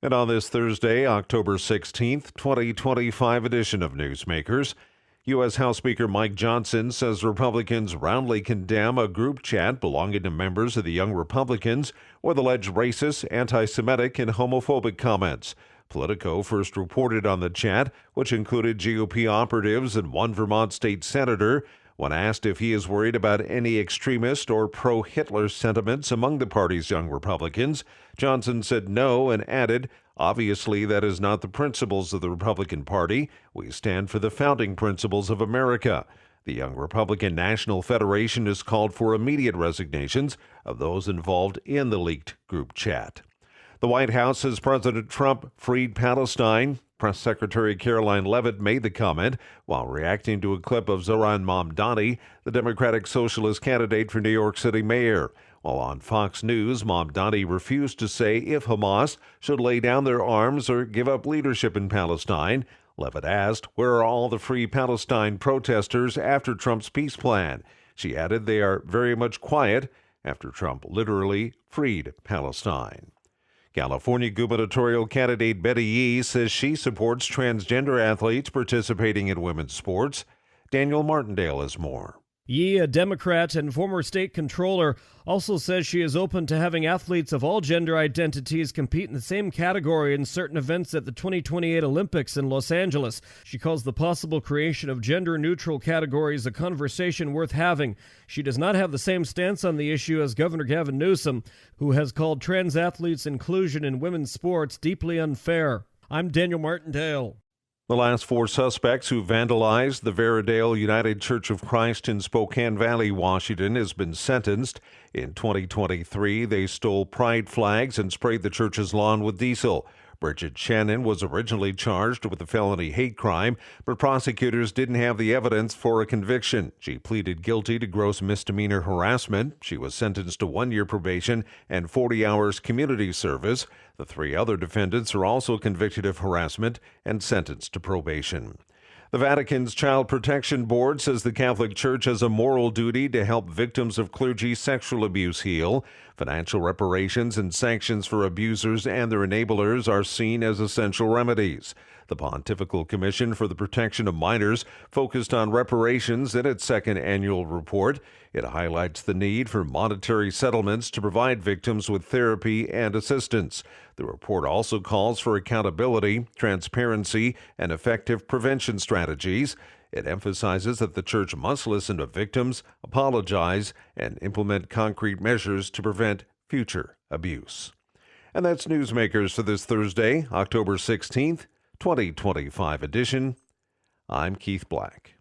And on this Thursday, October 16th, 2025 edition of Newsmakers, U.S. House Speaker Mike Johnson says Republicans roundly condemn a group chat belonging to members of the Young Republicans with alleged racist, anti-Semitic, and homophobic comments. Politico first reported on the chat, which included GOP operatives and one Vermont state senator. When asked if he is worried about any extremist or pro-Hitler sentiments among the party's Young Republicans, Johnson said no and added, "Obviously, that is not the principles of the Republican Party. We stand for the founding principles of America." The Young Republican National Federation has called for immediate resignations of those involved in the leaked group chat. The White House says President Trump freed Palestine. Press Secretary Caroline Leavitt made the comment while reacting to a clip of Zohran Mamdani, the Democratic Socialist candidate for New York City mayor. While on Fox News, Mamdani refused to say if Hamas should lay down their arms or give up leadership in Palestine. Leavitt asked, "Where are all the Free Palestine protesters after Trump's peace plan?" She added they are very much quiet after Trump literally freed Palestine. California gubernatorial candidate Betty Yee says she supports transgender athletes participating in women's sports. Daniel Martindale has more. Yee, a Democrat and former state controller, also says she is open to having athletes of all gender identities compete in the same category in certain events at the 2028 Olympics in Los Angeles. She calls the possible creation of gender-neutral categories a conversation worth having. She does not have the same stance on the issue as Governor Gavin Newsom, who has called trans athletes' inclusion in women's sports deeply unfair. I'm Daniel Martindale. The last four suspects who vandalized the Veradale United Church of Christ in Spokane Valley, Washington, has been sentenced. In 2023, they stole pride flags and sprayed the church's lawn with diesel. Bridget Shannon was originally charged with a felony hate crime, but prosecutors didn't have the evidence for a conviction. She pleaded guilty to gross misdemeanor harassment. She was sentenced to 1 year probation and 40 hours community service. The three other defendants are also convicted of harassment and sentenced to probation. The Vatican's Child Protection Board says the Catholic Church has a moral duty to help victims of clergy sexual abuse heal. Financial reparations and sanctions for abusers and their enablers are seen as essential remedies. The Pontifical Commission for the Protection of Minors focused on reparations in its second annual report. It highlights the need for monetary settlements to provide victims with therapy and assistance. The report also calls for accountability, transparency, and effective prevention strategies. It emphasizes that the church must listen to victims, apologize, and implement concrete measures to prevent future abuse. And that's Newsmakers for this Thursday, October 16th, 2025 edition. I'm Keith Black.